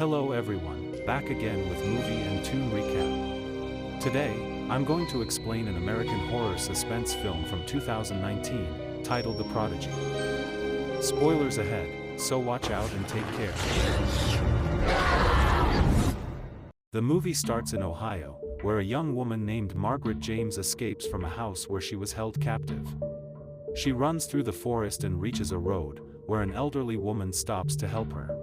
Hello everyone, back again with Movie and Tune Recap. Today, I'm going to explain an American horror suspense film from 2019, titled The Prodigy. Spoilers ahead, so watch out and take care. The movie starts in Ohio, where a young woman named Margaret James escapes from a house where she was held captive. She runs through the forest and reaches a road, where an elderly woman stops to help her.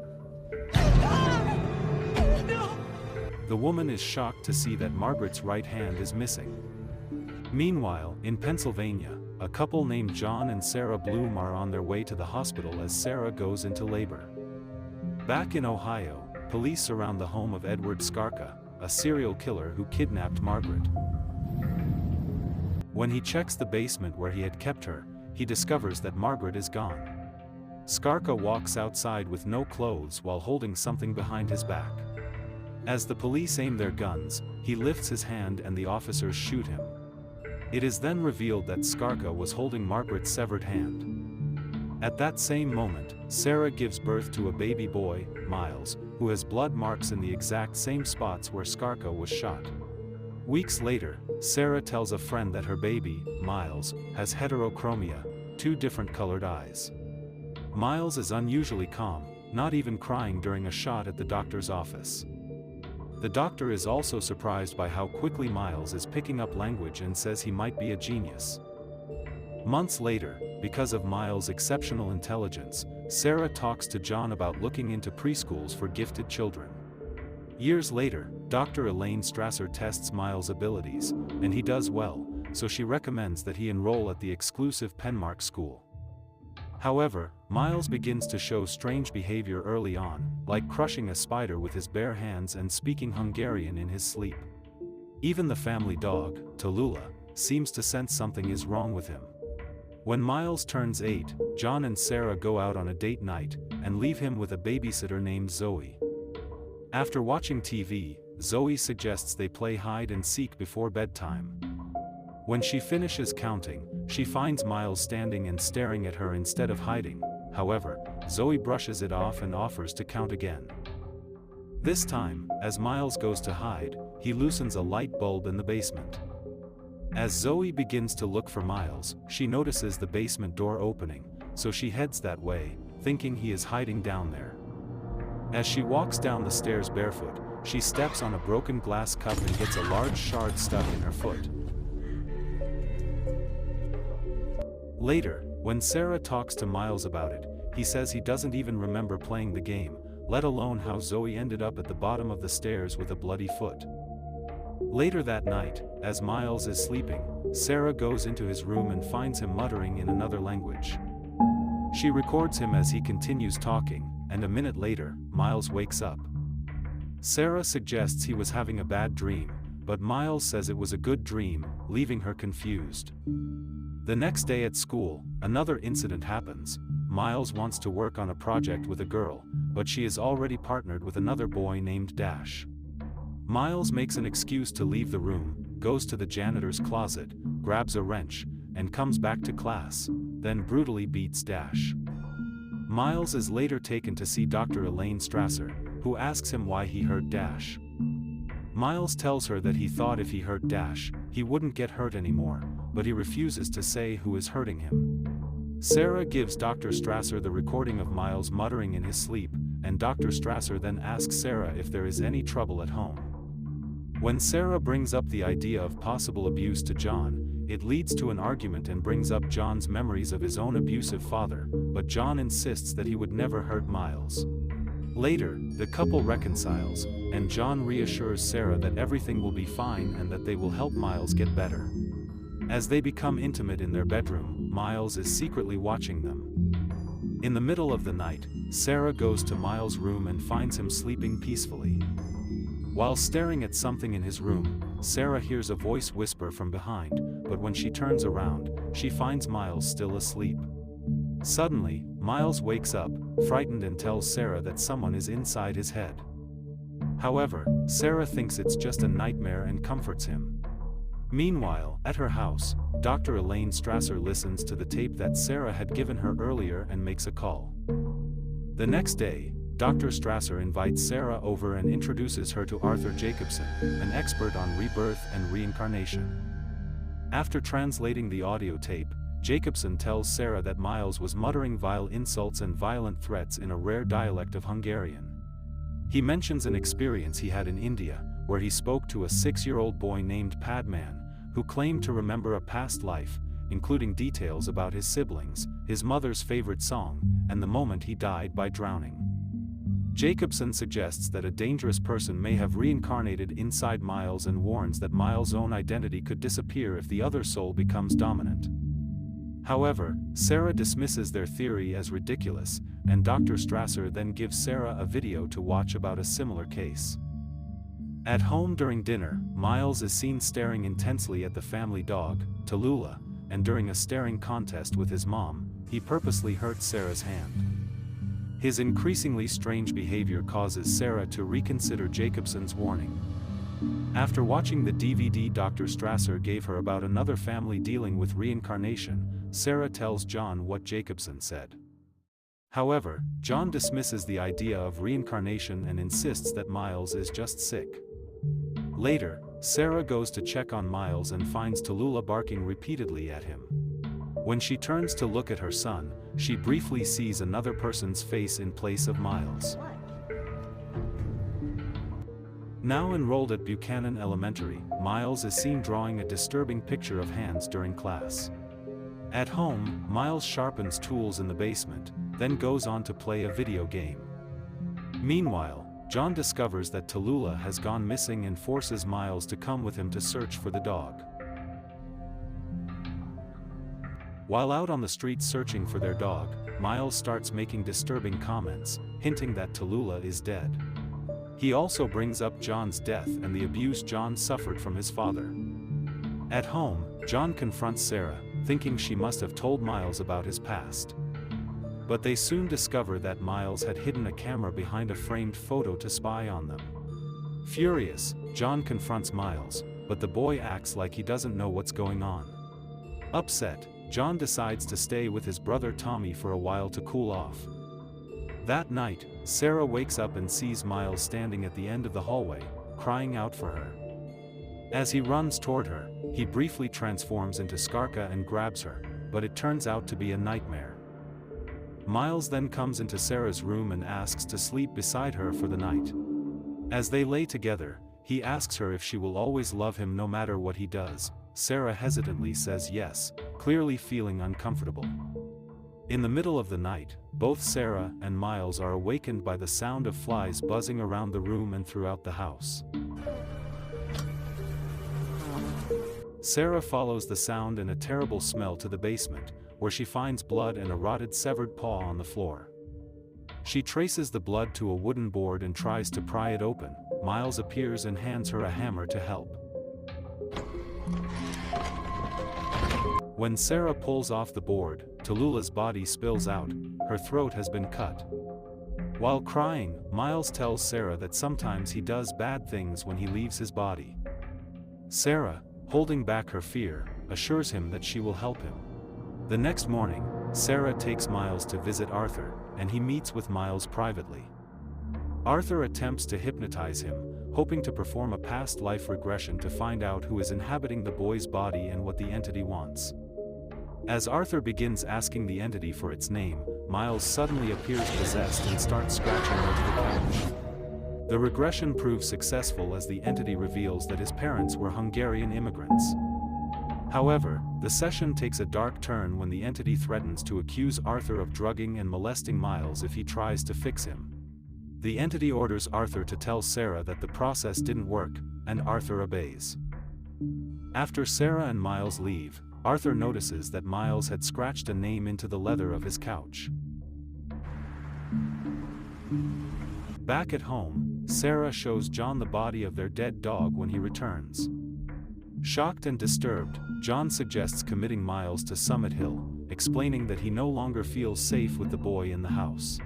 The woman is shocked to see that Margaret's right hand is missing. Meanwhile, in Pennsylvania, a couple named John and Sarah Blume are on their way to the hospital as Sarah goes into labor. Back in Ohio, police surround the home of Edward Skarka, a serial killer who kidnapped Margaret. When he checks the basement where he had kept her, he discovers that Margaret is gone. Skarka walks outside with no clothes while holding something behind his back. As the police aim their guns, he lifts his hand and the officers shoot him. It is then revealed that Skarka was holding Margaret's severed hand. At that same moment, Sarah gives birth to a baby boy, Miles, who has blood marks in the exact same spots where Skarka was shot. Weeks later, Sarah tells a friend that her baby, Miles, has heterochromia, two different colored eyes. Miles is unusually calm, not even crying during a shot at the doctor's office. The doctor is also surprised by how quickly Miles is picking up language and says he might be a genius. Months later, because of Miles' exceptional intelligence, Sarah talks to John about looking into preschools for gifted children. Years later, Dr. Elaine Strasser tests Miles' abilities, and he does well, so she recommends that he enroll at the exclusive Penmark school. However, Miles begins to show strange behavior early on, like crushing a spider with his bare hands and speaking Hungarian in his sleep. Even the family dog, Tallulah, seems to sense something is wrong with him. When Miles turns 8, John and Sarah go out on a date night, and leave him with a babysitter named Zoe. After watching TV, Zoe suggests they play hide and seek before bedtime. When she finishes counting, she finds Miles standing and staring at her instead of hiding. However, Zoe brushes it off and offers to count again. This time, as Miles goes to hide, he loosens a light bulb in the basement. As Zoe begins to look for Miles, she notices the basement door opening, so she heads that way, thinking he is hiding down there. As she walks down the stairs barefoot, she steps on a broken glass cup and gets a large shard stuck in her foot. Later, when Sarah talks to Miles about it, he says he doesn't even remember playing the game, let alone how Zoe ended up at the bottom of the stairs with a bloody foot. Later that night, as Miles is sleeping, Sarah goes into his room and finds him muttering in another language. She records him as he continues talking, and a minute later, Miles wakes up. Sarah suggests he was having a bad dream, but Miles says it was a good dream, leaving her confused. The next day at school, another incident happens. Miles wants to work on a project with a girl, but she is already partnered with another boy named Dash. Miles makes an excuse to leave the room, goes to the janitor's closet, grabs a wrench, and comes back to class, then brutally beats Dash. Miles is later taken to see Dr. Elaine Strasser, who asks him why he hurt Dash. Miles tells her that he thought if he hurt Dash, he wouldn't get hurt anymore, but he refuses to say who is hurting him. Sarah gives Dr. Strasser the recording of Miles muttering in his sleep, and Dr. Strasser then asks Sarah if there is any trouble at home. When Sarah brings up the idea of possible abuse to John, it leads to an argument and brings up John's memories of his own abusive father, but John insists that he would never hurt Miles. Later, the couple reconciles, and John reassures Sarah that everything will be fine and that they will help Miles get better. As they become intimate in their bedroom, Miles is secretly watching them. In the middle of the night, Sarah goes to Miles' room and finds him sleeping peacefully. While staring at something in his room, Sarah hears a voice whisper from behind, but when she turns around, she finds Miles still asleep. Suddenly, Miles wakes up, frightened, and tells Sarah that someone is inside his head. However, Sarah thinks it's just a nightmare and comforts him. Meanwhile, at her house, Dr. Elaine Strasser listens to the tape that Sarah had given her earlier and makes a call. The next day, Dr. Strasser invites Sarah over and introduces her to Arthur Jacobson, an expert on rebirth and reincarnation. After translating the audio tape, Jacobson tells Sarah that Miles was muttering vile insults and violent threats in a rare dialect of Hungarian. He mentions an experience he had in India, where he spoke to a 6-year-old boy named Padman, who claimed to remember a past life, including details about his siblings, his mother's favorite song, and the moment he died by drowning. Jacobson suggests that a dangerous person may have reincarnated inside Miles and warns that Miles' own identity could disappear if the other soul becomes dominant. However, Sarah dismisses their theory as ridiculous, and Dr. Strasser then gives Sarah a video to watch about a similar case. At home during dinner, Miles is seen staring intensely at the family dog, Tallulah, and during a staring contest with his mom, he purposely hurts Sarah's hand. His increasingly strange behavior causes Sarah to reconsider Jacobson's warning. After watching the DVD Dr. Strasser gave her about another family dealing with reincarnation, Sarah tells John what Jacobson said. However, John dismisses the idea of reincarnation and insists that Miles is just sick. Later, Sarah goes to check on Miles and finds Tallulah barking repeatedly at him. When she turns to look at her son, she briefly sees another person's face in place of Miles. Now enrolled at Buchanan Elementary, Miles is seen drawing a disturbing picture of hands during class. At home, Miles sharpens tools in the basement, then goes on to play a video game. Meanwhile, John discovers that Tallulah has gone missing and forces Miles to come with him to search for the dog. While out on the street searching for their dog, Miles starts making disturbing comments, hinting that Tallulah is dead. He also brings up John's death and the abuse John suffered from his father. At home, John confronts Sarah, thinking she must have told Miles about his past. But they soon discover that Miles had hidden a camera behind a framed photo to spy on them. Furious, John confronts Miles, but the boy acts like he doesn't know what's going on. Upset, John decides to stay with his brother Tommy for a while to cool off. That night, Sarah wakes up and sees Miles standing at the end of the hallway, crying out for her. As he runs toward her, he briefly transforms into Skarka and grabs her, but it turns out to be a nightmare. Miles then comes into Sarah's room and asks to sleep beside her for the night. As they lay together, he asks her if she will always love him no matter what he does. Sarah hesitantly says yes, clearly feeling uncomfortable. In the middle of the night, both Sarah and Miles are awakened by the sound of flies buzzing around the room and throughout the house. Sarah follows the sound and a terrible smell to the basement, where she finds blood and a rotted severed paw on the floor. She traces the blood to a wooden board and tries to pry it open. Miles appears and hands her a hammer to help. When Sarah pulls off the board, Tallulah's body spills out, her throat has been cut. While crying, Miles tells Sarah that sometimes he does bad things when he leaves his body. Sarah, holding back her fear, assures him that she will help him. The next morning, Sarah takes Miles to visit Arthur, and he meets with Miles privately. Arthur attempts to hypnotize him, hoping to perform a past life regression to find out who is inhabiting the boy's body and what the entity wants. As Arthur begins asking the entity for its name, Miles suddenly appears possessed and starts scratching onto the couch. The regression proves successful as the entity reveals that his parents were Hungarian immigrants. However, the session takes a dark turn when the entity threatens to accuse Arthur of drugging and molesting Miles if he tries to fix him. The entity orders Arthur to tell Sarah that the process didn't work, and Arthur obeys. After Sarah and Miles leave, Arthur notices that Miles had scratched a name into the leather of his couch. Back at home, Sarah shows John the body of their dead dog when he returns. Shocked and disturbed, John suggests committing Miles to Summit Hill, explaining that he no longer feels safe with the boy in the house.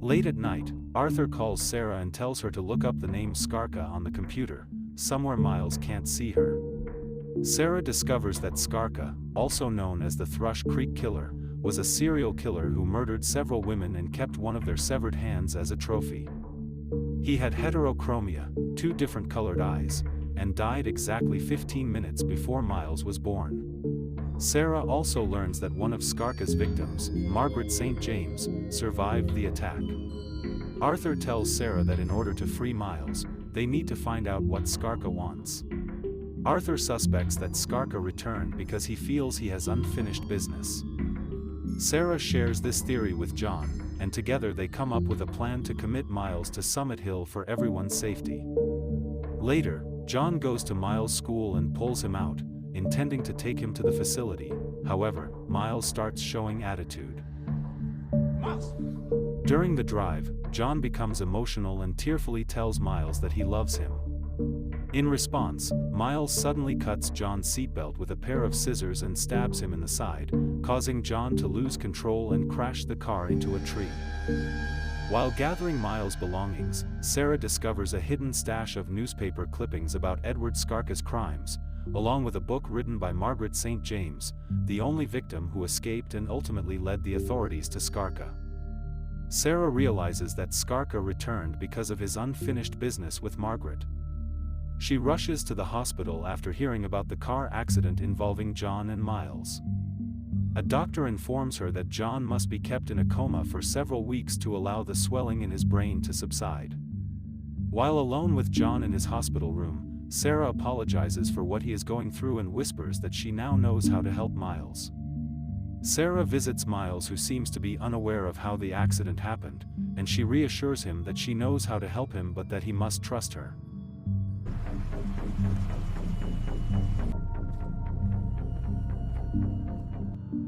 Late at night, Arthur calls Sarah and tells her to look up the name Skarka on the computer, somewhere Miles can't see her. Sarah discovers that Skarka, also known as the Thrush Creek Killer, was a serial killer who murdered several women and kept one of their severed hands as a trophy. He had heterochromia, 2 different colored eyes, and died exactly 15 minutes before Miles was born. Sarah also learns that one of Skarka's victims, Margaret St. James, survived the attack. Arthur tells Sarah that in order to free Miles, they need to find out what Skarka wants. Arthur suspects that Skarka returned because he feels he has unfinished business. Sarah shares this theory with John, and together they come up with a plan to commit Miles to Summit Hill for everyone's safety. Later, John goes to Miles' school and pulls him out, intending to take him to the facility. However, Miles starts showing attitude. Miles. During the drive, John becomes emotional and tearfully tells Miles that he loves him. In response, Miles suddenly cuts John's seatbelt with a pair of scissors and stabs him in the side, causing John to lose control and crash the car into a tree. While gathering Miles' belongings, Sarah discovers a hidden stash of newspaper clippings about Edward Skarka's crimes, along with a book written by Margaret St. James, the only victim who escaped and ultimately led the authorities to Skarka. Sarah realizes that Skarka returned because of his unfinished business with Margaret. She rushes to the hospital after hearing about the car accident involving John and Miles. A doctor informs her that John must be kept in a coma for several weeks to allow the swelling in his brain to subside. While alone with John in his hospital room, Sarah apologizes for what he is going through and whispers that she now knows how to help Miles. Sarah visits Miles, who seems to be unaware of how the accident happened, and she reassures him that she knows how to help him but that he must trust her.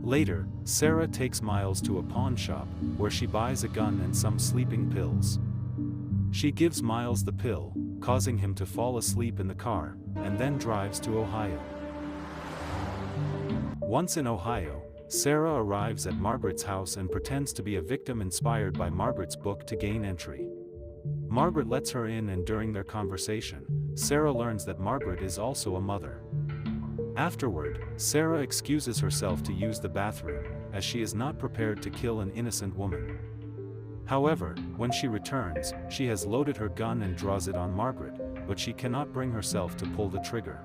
Later, Sarah takes Miles to a pawn shop, where she buys a gun and some sleeping pills. She gives Miles the pill, causing him to fall asleep in the car, and then drives to Ohio. Once in Ohio, Sarah arrives at Margaret's house and pretends to be a victim inspired by Margaret's book to gain entry. Margaret lets her in, and during their conversation, Sarah learns that Margaret is also a mother. Afterward, Sarah excuses herself to use the bathroom, as she is not prepared to kill an innocent woman. However, when she returns, she has loaded her gun and draws it on Margaret, but she cannot bring herself to pull the trigger.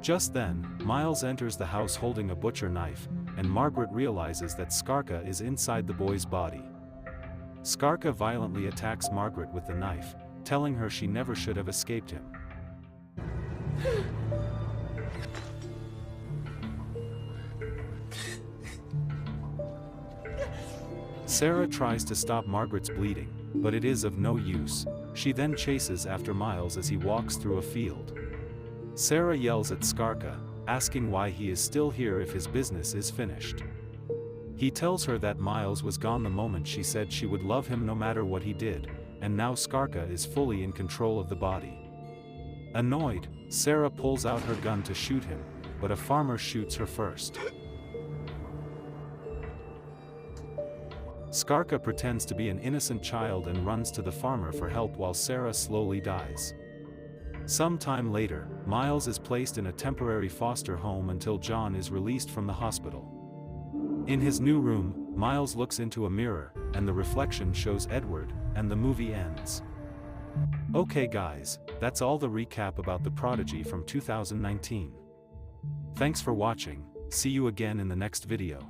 Just then, Miles enters the house holding a butcher knife, and Margaret realizes that Skarka is inside the boy's body. Skarka violently attacks Margaret with the knife, telling her she never should have escaped him. Sarah tries to stop Margaret's bleeding, but it is of no use. She then chases after Miles as he walks through a field. Sarah yells at Skarka, asking why he is still here if his business is finished. He tells her that Miles was gone the moment she said she would love him no matter what he did, and now Skarka is fully in control of the body. Annoyed, Sarah pulls out her gun to shoot him, but a farmer shoots her first. Skarka pretends to be an innocent child and runs to the farmer for help while Sarah slowly dies. Some time later, Miles is placed in a temporary foster home until John is released from the hospital. In his new room, Miles looks into a mirror, and the reflection shows Edward, and the movie ends. Okay guys, that's all the recap about the Prodigy from 2019. Thanks for watching, see you again in the next video.